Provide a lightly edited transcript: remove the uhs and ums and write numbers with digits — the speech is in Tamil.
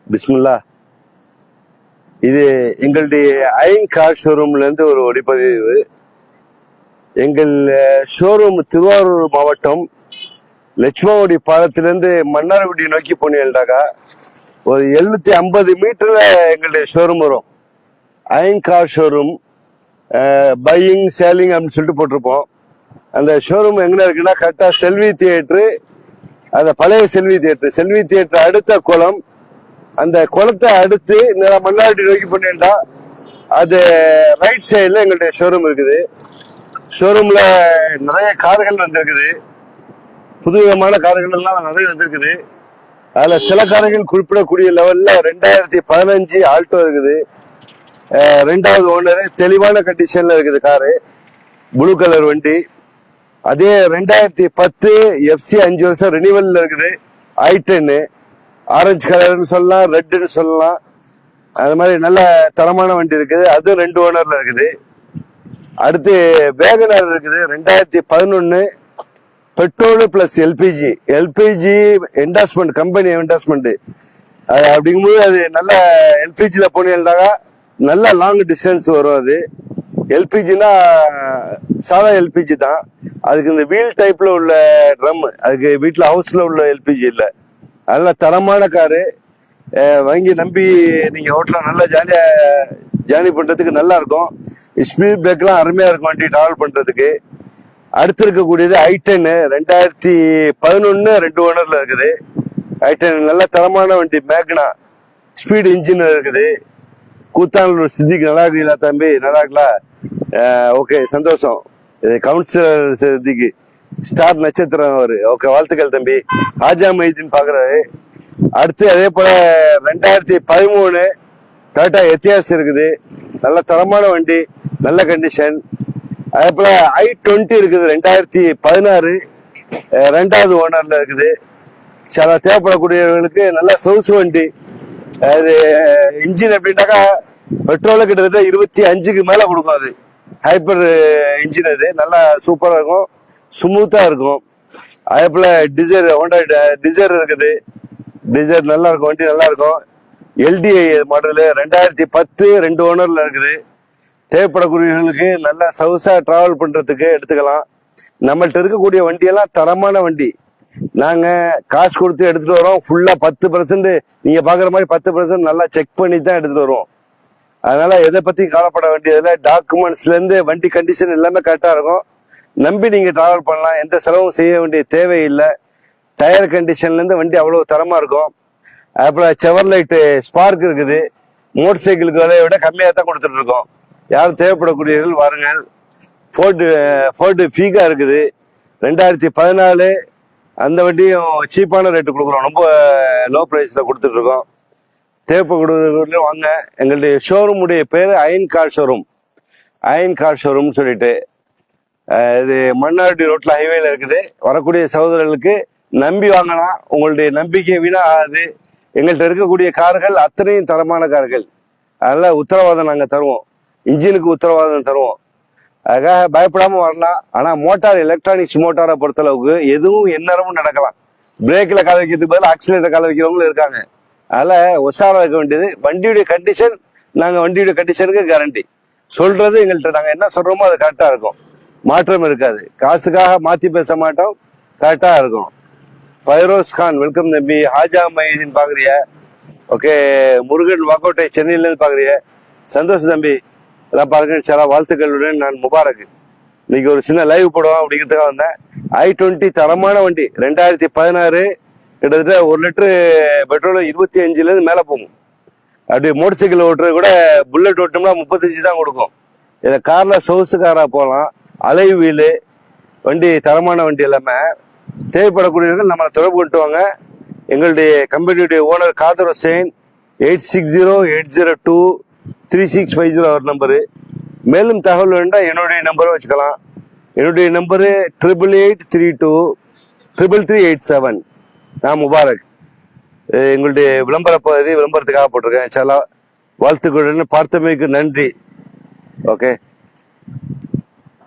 பிஸ்மில்லா. இது எங்களுடைய அயன் கார் ஷோரூம்ல இருந்து ஒரு ஒளிப்பதிவு. எங்கள் ஷோரூம் திருவாரூர் மாவட்டம் லட்சுமாவடி பாலத்திலிருந்து மன்னார்குடி நோக்கி போனீங்கன்னாக்கா ஒரு 750 மீட்டர்ல எங்களுடைய ஷோரூம் வரும். Ayan car showroom buying selling அப்படின்னு சொல்லிட்டு போட்டிருப்போம். அந்த ஷோரூம் எங்க இருக்குன்னா கரெக்டா செல்வி தியேட்டரு, அந்த பழைய செல்வி தியேட்டர் அடுத்த குளம், அந்த குளத்தை அடுத்து மன்னார்குடி நோக்கி போனீங்கன்னா அது ரைட் சைடுல எங்களுடைய ஷோரூம் இருக்குது. ஷோரூம்ல நிறைய கார்கள் வந்திருக்குது, புதுவிதமான கார்கள் எல்லாம் நிறைய வந்திருக்குது. அதுல சில கார்கள் குறிப்பிடக்கூடிய லெவல்ல 2015 ஆல்டோ இருக்குது. 2வது ஓனர் தெளிவான கண்டிஷன்ல இருக்குது. காரு ப்ளூ கலர் வண்டி. அதே 2010 எஃப்சி 5 வருஷம் ரினிவல் இருக்குது. i10 ஆரஞ்சு கலர்னு சொல்லலாம், ரெட்னு சொல்லலாம். அது மாதிரி நல்ல தரமான வண்டி இருக்குது. அது 2 ஓனர்ல இருக்குது. அடுத்து வேகனர் இருக்குது 2011 petrol plus LPG endorsement, company endorsement. அது அப்படிங்கும்போது அது நல்ல எல்பிஜில போனீங்கன்னாக்கா நல்ல லாங் டிஸ்டன்ஸ் வரும். அது எல்பிஜினா சாதா எல்பிஜி தான். அதுக்கு இந்த வீல் டைப்ல உள்ள ட்ரம், அதுக்கு வீட்டுல ஹவுஸ்ல உள்ள எல்பிஜி இல்லை. நல்ல தரமான காரு, வாங்கி நம்பி நீங்க ஓட்டலாம். நல்லா ஜாலியா ஜேர்னி பண்றதுக்கு நல்லா இருக்கும். ஸ்பீட் பிரேக்லாம் அருமையா இருக்கும் வண்டி டிராவல் பண்றதுக்கு. அடுத்து இருக்கக்கூடியது i10 2011 2 ஓனர்ல இருக்குது. i10 நல்ல தரமான வண்டி, மேக்னா ஸ்பீட் இன்ஜின் இருக்குது. கூத்தானூர் சித்திக்கு நல்லா இருக்கீங்களா தம்பி? நல்லா இருக்கலாம். ஓகே, சந்தோஷம். கவுன்சிலர் சித்திக்கு ஸ்டார் நட்சத்திரம் அவரு. ஓகே, வாழ்த்துக்கள் தம்பி. ஹாஜா மைதீன் பாக்குறாரு. அடுத்து அதே போல 2013 டாடா எத்தியாஸ் இருக்குது. நல்ல தரமான வண்டி, நல்ல கண்டிஷன். அதே போல i20 இருக்குது 2016 2வது ஓனர்ல இருக்குது. சில தேவைப்படக்கூடியவர்களுக்கு நல்ல சொகுசு வண்டி. அது இன்ஜின் எப்படின்னாக்கா பெட்ரோல கிட்டத்தட்ட 25க்கு மேல கொடுக்கும். அது ஹைப்பர் இன்ஜின். அது நல்லா சூப்பரா இருக்கும், ஸ்மூத்தா இருக்கும். அதே போல டிசைர், ஹோண்டா டிசைர் இருக்குது. டிசைர் நல்லா இருக்கும், வண்டி நல்லா இருக்கும். எல்டிஐ மாடலு 2010 2 ஓனர்ல இருக்குது. தேவைப்படக்கூடியவர்களுக்கு நல்ல சவுசா டிராவல் பண்றதுக்கு எடுத்துக்கலாம். நம்மள்ட்ட இருக்கக்கூடிய வண்டியெல்லாம் தரமான வண்டி. நாங்க காசு கொடுத்து எடுத்துட்டு வரோம். ஃபுல்லா 10% நீங்க பாக்குற மாதிரி 10% நல்லா செக் பண்ணி தான் எடுத்துட்டு வருவோம். அதனால எதை பத்தி கவலைப்பட வேண்டியதில்லை. டாக்குமெண்ட்ஸ்ல இருந்து வண்டி கண்டிஷன் எல்லாமே கரெக்டா இருக்கும். நம்பி நீங்க டிராவல் பண்ணலாம். எந்த செலவும் செய்ய வேண்டிய தேவையில்லை. டயர் கண்டிஷன்ல இருந்து வண்டி அவ்வளவு தரமா இருக்கும். அப்புறம் செவர்லைட் ஸ்பார்க் இருக்குது. மோட்டர் சைக்கிளுக்கு விலையை விட கம்மியா தான் கொடுத்துட்டு இருக்கோம். யாரும் தேவைப்படக்கூடியவர்கள் வாருங்கள். ஃபோர்டு ஃபீகா இருக்குது 2014. அந்த வண்டியும் சீப்பான ரேட்டு கொடுக்குறோம், ரொம்ப லோ பிரைஸ்ல கொடுத்துட்டு இருக்கோம். தேவைப்படக்கூடியவர்கள் வாங்க. எங்களுடைய ஷோரூமுடைய பேரு அயன் கார் ஷோரூம் சொல்லிட்டு இது மன்னார்குடி ரோட்ல ஹைவேல இருக்குது. வரக்கூடிய சகோதரர்களுக்கு நம்பி வாங்கலாம். உங்களுடைய நம்பிக்கை வீணா ஆகாது. எங்கள்கிட்ட இருக்கக்கூடிய கார்கள் அத்தனையும் தரமான கார்கள். அதனால உத்தரவாதம் நாங்க தருவோம், இன்ஜினுக்கு உத்தரவாதம் தருவோம். அதுக்காக பயப்படாம வரலாம். ஆனா மோட்டார், எலக்ட்ரானிக்ஸ் மோட்டாரை பொறுத்தளவுக்கு எதுவும் எந்நேரமும் நடக்கலாம். பிரேக்ல கால வைக்கிறதுக்கு பதில் ஆக்சிலேட்டர் கால வைக்கிறவங்களும் இருக்காங்க. அதனால உஷாரா இருக்க வேண்டியது. வண்டியுடைய கண்டிஷன், நாங்க வண்டியுடைய கண்டிஷனுக்கு கேரண்டி சொல்றது. எங்கள்கிட்ட நாங்க என்ன சொல்றோமோ அது கரெக்டா இருக்கும், மாற்றம் இருக்காது. காசுக்காக மாத்தி பேச மாட்டோம், கரெக்டா இருக்கும். ஃபைரோஸ் கான், வெல்கம் தம்பி. ஹாஜா மைதீன் பாக்குறிய? ஓகே. முருகன் வாக்கோட்டை, சென்னையில இருந்து பாக்குறிய? சந்தோஷம் தம்பி. எல்லாம் பாருங்க. சில வாழ்த்துக்களுடன் நான் முபாரக். இன்னைக்கு ஒரு சின்ன லைவ் போடுவோம் அப்படிங்கிறதுக்காக வந்தேன். i20 தரமான வண்டி 2016. கிட்டத்தட்ட 1 லிட்டரு பெட்ரோல் 25ல இருந்து மேல போகும். அப்படி மோட்டர் சைக்கிள் ஓட்டுறது கூட புல்லட் ஓட்டோம்னா 35 தான் கொடுக்கும். இதை கார்ல சொகுசு காரா போகலாம். அலை வீலு வண்டி, தரமான வண்டி எல்லாமே. தேவைப்படக்கூடியவர்கள் நம்மளை தொடர்பு கொண்டுவாங்க. எங்களுடைய கம்பெனியுடைய ஓனர் காதர் ஹுசைன். 8608023650 அவர் நம்பரு. மேலும் தகவல் வேண்டாம், என்னுடைய நம்பரை வச்சுக்கலாம். என்னுடைய நம்பரு 88323337. நான் முபாரக். எங்களுடைய விளம்பர பகுதி விளம்பரத்துக்காக போட்டிருக்கேன். இன்ஷா அல்லாஹ் வாழ்த்துக்களுடன் பார்த்தமைக்கு நன்றி. ஓகே.